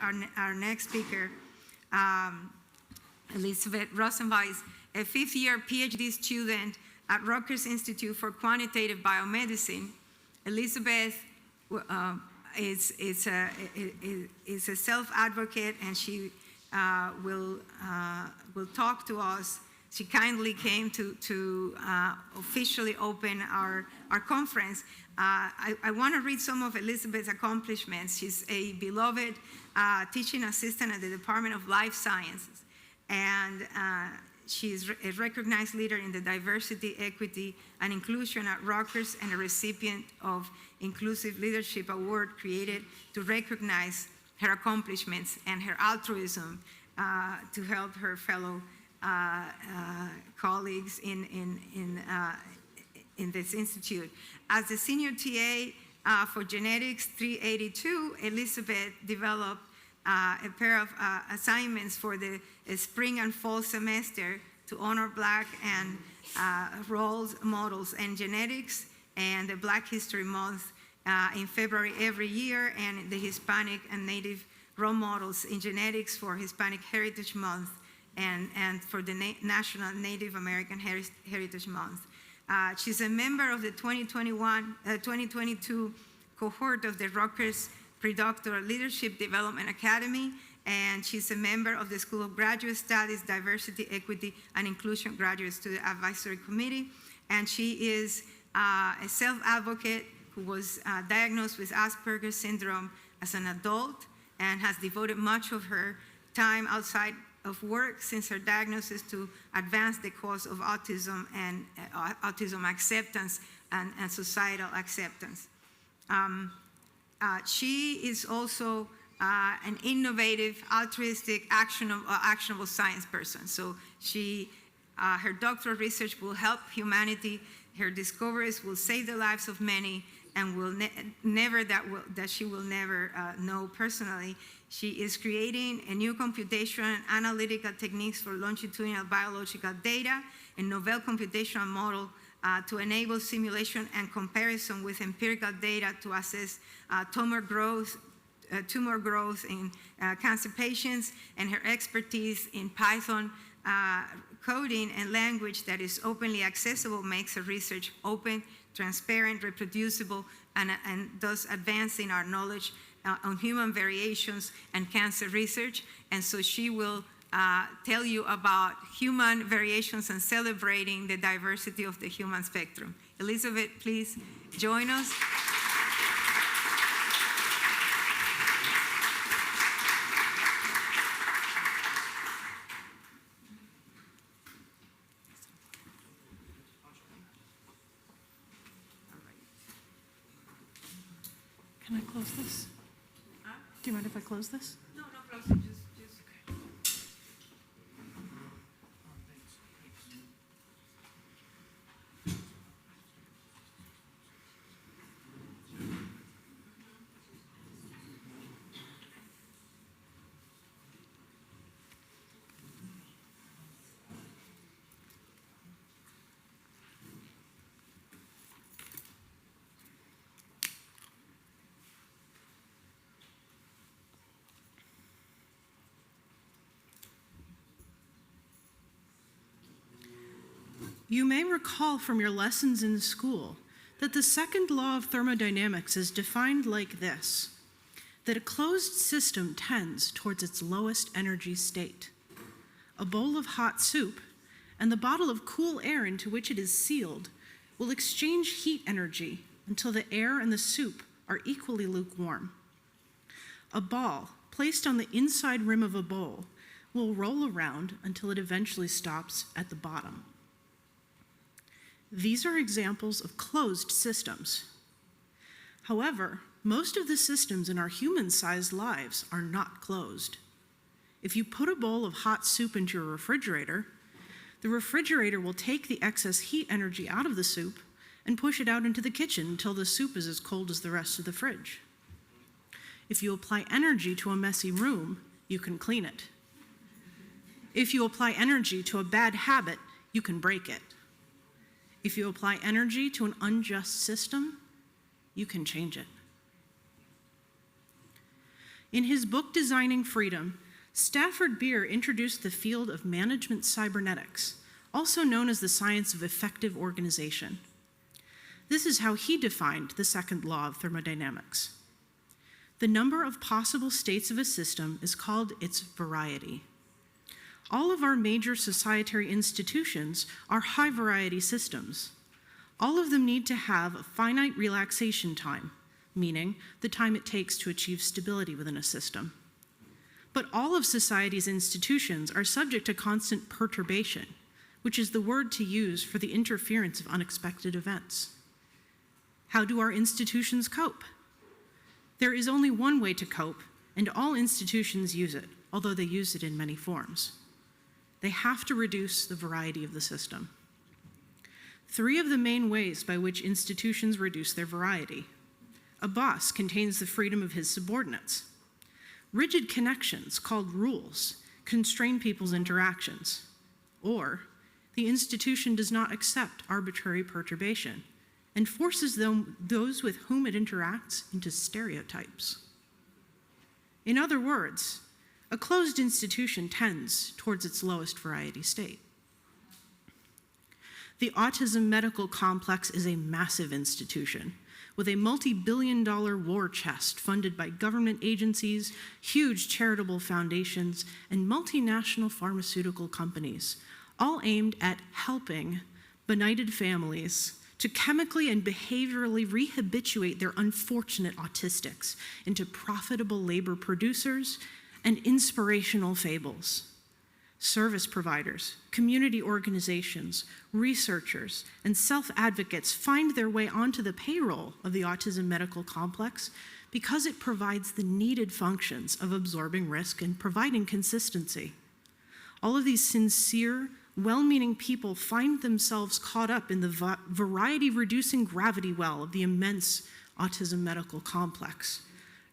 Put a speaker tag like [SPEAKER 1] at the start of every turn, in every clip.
[SPEAKER 1] our next speaker, Elizabeth Rosenzweig, is a fifth-year PhD student at Rutgers Institute for Quantitative Biomedicine. Elizabeth is a self-advocate, and she will talk to us. She kindly came to officially open our conference. I want to read some of Elizabeth's accomplishments. She's a beloved teaching assistant at the Department of Life Sciences, and she's a recognized leader in the diversity, equity, and inclusion at Rutgers, and a recipient of Inclusive Leadership Award created to recognize her accomplishments and her altruism to help her fellow colleagues in this institute. As the senior TA for Genetics 382, Elizabeth developed a pair of assignments for the spring and fall semester to honor Black and role models in genetics, and the Black History Month in February every year, and the Hispanic and Native role models in genetics for Hispanic Heritage Month, and for the National Native American Heritage Month. She's a member of the 2022 cohort of the Rutgers Predoctoral Leadership Development Academy, and she's a member of the School of Graduate Studies, Diversity, Equity, and Inclusion Graduate Student Advisory Committee, and she is a self-advocate who was diagnosed with Asperger's syndrome as an adult, and has devoted much of her time outside of work since her diagnosis to advance the cause of autism and autism acceptance and societal acceptance. She is also an innovative, altruistic, actionable science person. So her doctoral research will help humanity. Her discoveries will save the lives of many, and will that she will never know personally. She is creating a new computational and analytical techniques for longitudinal biological data, a novel computational model to enable simulation and comparison with empirical data to assess tumor growth in cancer patients, and her expertise in Python coding and language that is openly accessible makes her research open, transparent, reproducible, and thus advancing our knowledge on human variations and cancer research. And so she will tell you about human variations and celebrating the diversity of the human spectrum. Elizabeth, please join us.
[SPEAKER 2] Can I close this? Do you mind if I close this?
[SPEAKER 1] No problem. Just.
[SPEAKER 2] You may recall from your lessons in school that the second law of thermodynamics is defined like this, that a closed system tends towards its lowest energy state. A bowl of hot soup and the bottle of cool air into which it is sealed will exchange heat energy until the air and the soup are equally lukewarm. A ball placed on the inside rim of a bowl will roll around until it eventually stops at the bottom. These are examples of closed systems. However, most of the systems in our human-sized lives are not closed. If you put a bowl of hot soup into your refrigerator, the refrigerator will take the excess heat energy out of the soup and push it out into the kitchen until the soup is as cold as the rest of the fridge. If you apply energy to a messy room, you can clean it. If you apply energy to a bad habit, you can break it. If you apply energy to an unjust system, you can change it. In his book, Designing Freedom, Stafford Beer introduced the field of management cybernetics, also known as the science of effective organization. This is how he defined the second law of thermodynamics. The number of possible states of a system is called its variety. All of our major societary institutions are high-variety systems. All of them need to have a finite relaxation time, meaning the time it takes to achieve stability within a system. But all of society's institutions are subject to constant perturbation, which is the word to use for the interference of unexpected events. How do our institutions cope? There is only one way to cope, and all institutions use it, although they use it in many forms. They have to reduce the variety of the system. 3 of the main ways by which institutions reduce their variety. A boss contains the freedom of his subordinates. Rigid connections, called rules, constrain people's interactions. Or, the institution does not accept arbitrary perturbation and forces those with whom it interacts into stereotypes. In other words, a closed institution tends towards its lowest variety state. The Autism Medical Complex is a massive institution with a multi-billion-dollar war chest funded by government agencies, huge charitable foundations, and multinational pharmaceutical companies, all aimed at helping benighted families to chemically and behaviorally rehabituate their unfortunate autistics into profitable labor producers and inspirational fables. Service providers, community organizations, researchers, and self-advocates find their way onto the payroll of the Autism Medical Complex because it provides the needed functions of absorbing risk and providing consistency. All of these sincere, well-meaning people find themselves caught up in the variety-reducing gravity well of the immense Autism Medical Complex,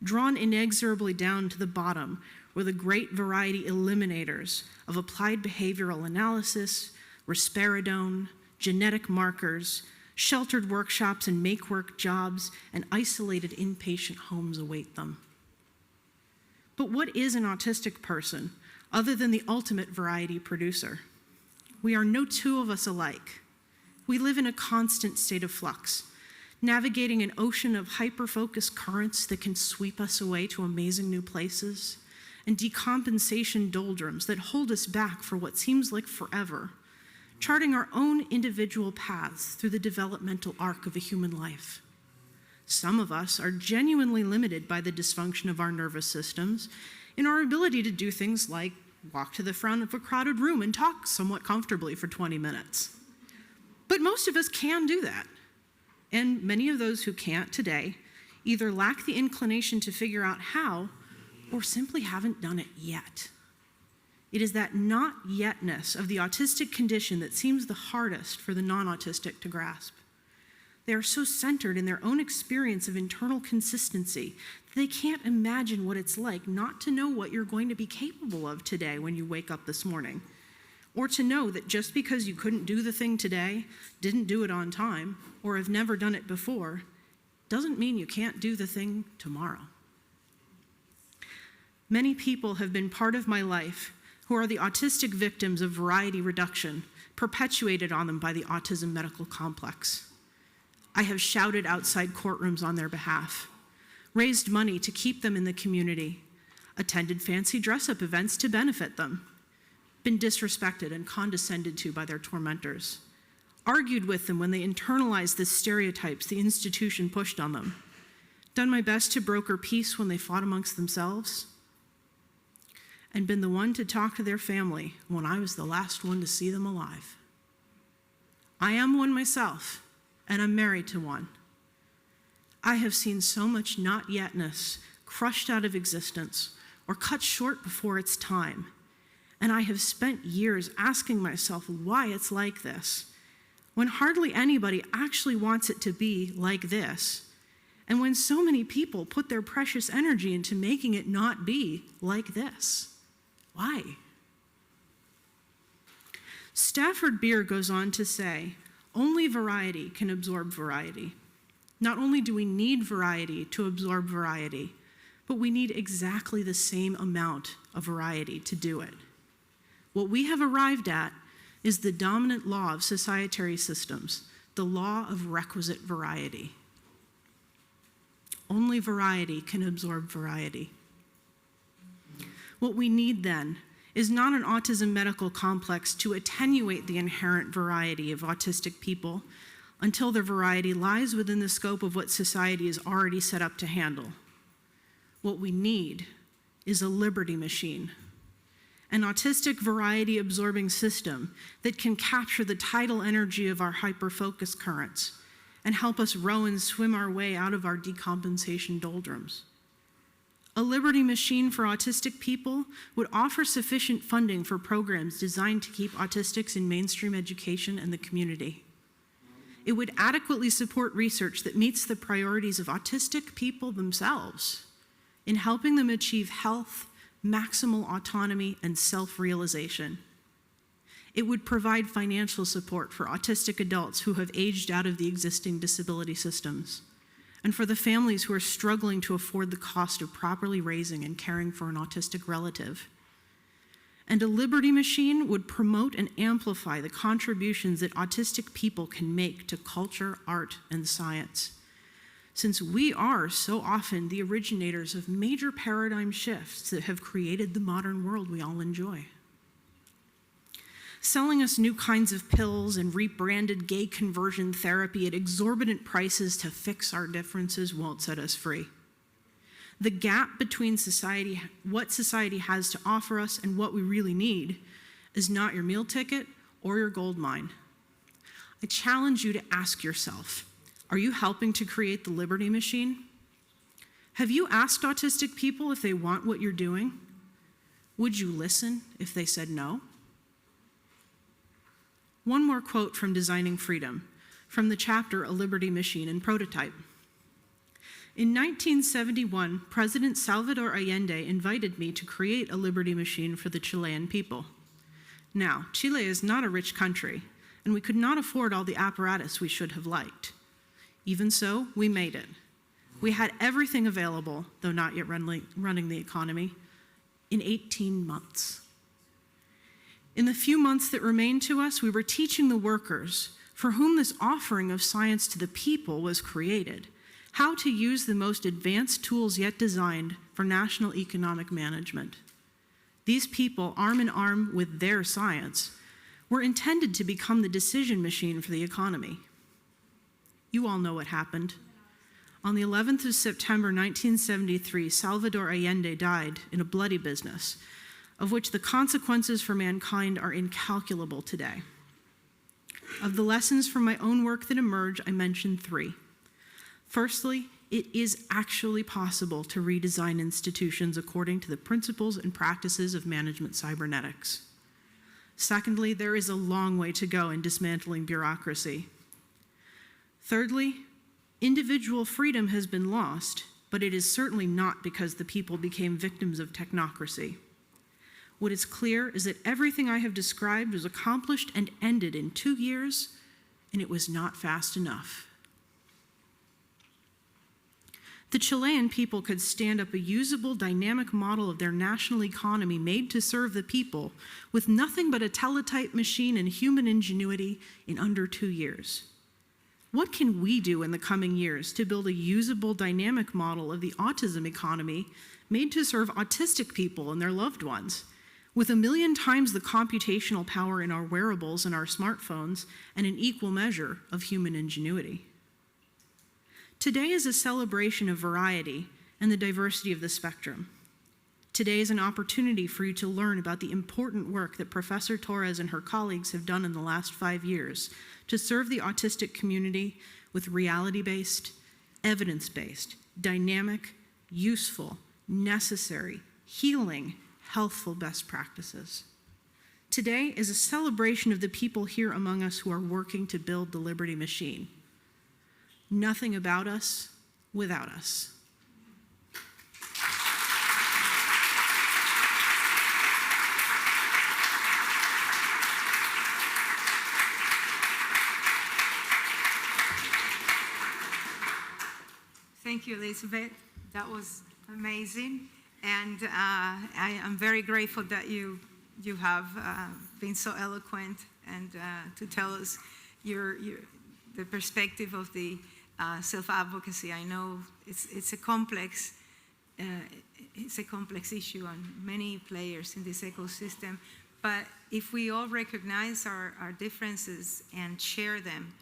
[SPEAKER 2] drawn inexorably down to the bottom were the great variety eliminators of applied behavioral analysis, risperidone, genetic markers, sheltered workshops and make-work jobs, and isolated inpatient homes await them. But what is an autistic person other than the ultimate variety producer? We are no two of us alike. We live in a constant state of flux, navigating an ocean of hyper-focused currents that can sweep us away to amazing new places, and decompensation doldrums that hold us back for what seems like forever, charting our own individual paths through the developmental arc of a human life. Some of us are genuinely limited by the dysfunction of our nervous systems in our ability to do things like walk to the front of a crowded room and talk somewhat comfortably for 20 minutes. But most of us can do that. And many of those who can't today either lack the inclination to figure out how or simply haven't done it yet. It is that not yetness of the autistic condition that seems the hardest for the non-autistic to grasp. They are so centered in their own experience of internal consistency that they can't imagine what it's like not to know what you're going to be capable of today when you wake up this morning, or to know that just because you couldn't do the thing today, didn't do it on time, or have never done it before, doesn't mean you can't do the thing tomorrow. Many people have been part of my life who are the autistic victims of variety reduction perpetuated on them by the Autism Medical Complex. I have shouted outside courtrooms on their behalf, raised money to keep them in the community, attended fancy dress-up events to benefit them, been disrespected and condescended to by their tormentors, argued with them when they internalized the stereotypes the institution pushed on them, done my best to broker peace when they fought amongst themselves, and been the one to talk to their family when I was the last one to see them alive. I am one myself, and I'm married to one. I have seen so much not yetness crushed out of existence or cut short before its time, and I have spent years asking myself why it's like this, when hardly anybody actually wants it to be like this, and when so many people put their precious energy into making it not be like this. Why? Stafford Beer goes on to say, only variety can absorb variety. Not only do we need variety to absorb variety, but we need exactly the same amount of variety to do it. What we have arrived at is the dominant law of societary systems, the law of requisite variety. Only variety can absorb variety. What we need then is not an autism medical complex to attenuate the inherent variety of autistic people until their variety lies within the scope of what society is already set up to handle. What we need is a liberty machine, an autistic variety absorbing system that can capture the tidal energy of our hyperfocus currents and help us row and swim our way out of our decompensation doldrums. A liberty machine for autistic people would offer sufficient funding for programs designed to keep autistics in mainstream education and the community. It would adequately support research that meets the priorities of autistic people themselves in helping them achieve health, maximal autonomy, and self-realization. It would provide financial support for autistic adults who have aged out of the existing disability systems, and for the families who are struggling to afford the cost of properly raising and caring for an autistic relative. And a liberty machine would promote and amplify the contributions that autistic people can make to culture, art, and science, since we are so often the originators of major paradigm shifts that have created the modern world we all enjoy. Selling us new kinds of pills and rebranded gay conversion therapy at exorbitant prices to fix our differences won't set us free. The gap between what society has to offer us and what we really need is not your meal ticket or your gold mine. I challenge you to ask yourself, are you helping to create the liberty machine? Have you asked autistic people if they want what you're doing? Would you listen if they said no? One more quote from Designing Freedom, from the chapter A Liberty Machine and Prototype. In 1971, President Salvador Allende invited me to create a liberty machine for the Chilean people. Now, Chile is not a rich country, and we could not afford all the apparatus we should have liked. Even so, we made it. We had everything available, though not yet running the economy, in 18 months. In the few months that remained to us, we were teaching the workers, for whom this offering of science to the people was created, how to use the most advanced tools yet designed for national economic management. These people, arm in arm with their science, were intended to become the decision machine for the economy. You all know what happened. On the 11th of September 1973, Salvador Allende died in a bloody business, of which the consequences for mankind are incalculable today. Of the lessons from my own work that emerge, I mention three. Firstly, it is actually possible to redesign institutions according to the principles and practices of management cybernetics. Secondly, there is a long way to go in dismantling bureaucracy. Thirdly, individual freedom has been lost, but it is certainly not because the people became victims of technocracy. What is clear is that everything I have described was accomplished and ended in 2 years, and it was not fast enough. The Chilean people could stand up a usable, dynamic model of their national economy made to serve the people with nothing but a teletype machine and human ingenuity in under 2 years. What can we do in the coming years to build a usable, dynamic model of the autism economy made to serve autistic people and their loved ones, with 1 million times the computational power in our wearables and our smartphones and an equal measure of human ingenuity? Today is a celebration of variety and the diversity of the spectrum. Today is an opportunity for you to learn about the important work that Professor Torres and her colleagues have done in the last 5 years to serve the autistic community with reality-based, evidence-based, dynamic, useful, necessary, healing, healthful best practices. Today is a celebration of the people here among us who are working to build the Liberty Machine. Nothing about us without us.
[SPEAKER 1] Thank you, Elizabeth. That was Amazing. And I am very grateful that you have been so eloquent and to tell us the perspective of the self-advocacy. I know it's a complex issue on many players in this ecosystem, but if we all recognize our differences and share them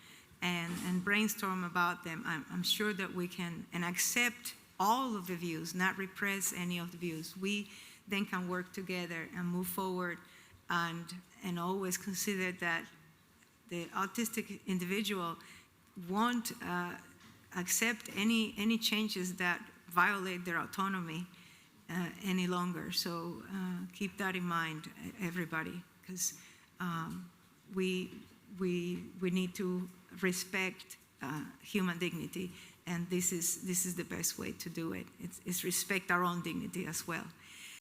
[SPEAKER 1] and brainstorm about them, I'm sure that we can, and accept all of the views, not repress any of the views. We then can work together and move forward and always consider that the autistic individual won't accept any changes that violate their autonomy any longer. So keep that in mind, everybody, because we need to respect human dignity, and this is the best way to do it. It's respect our own dignity as well.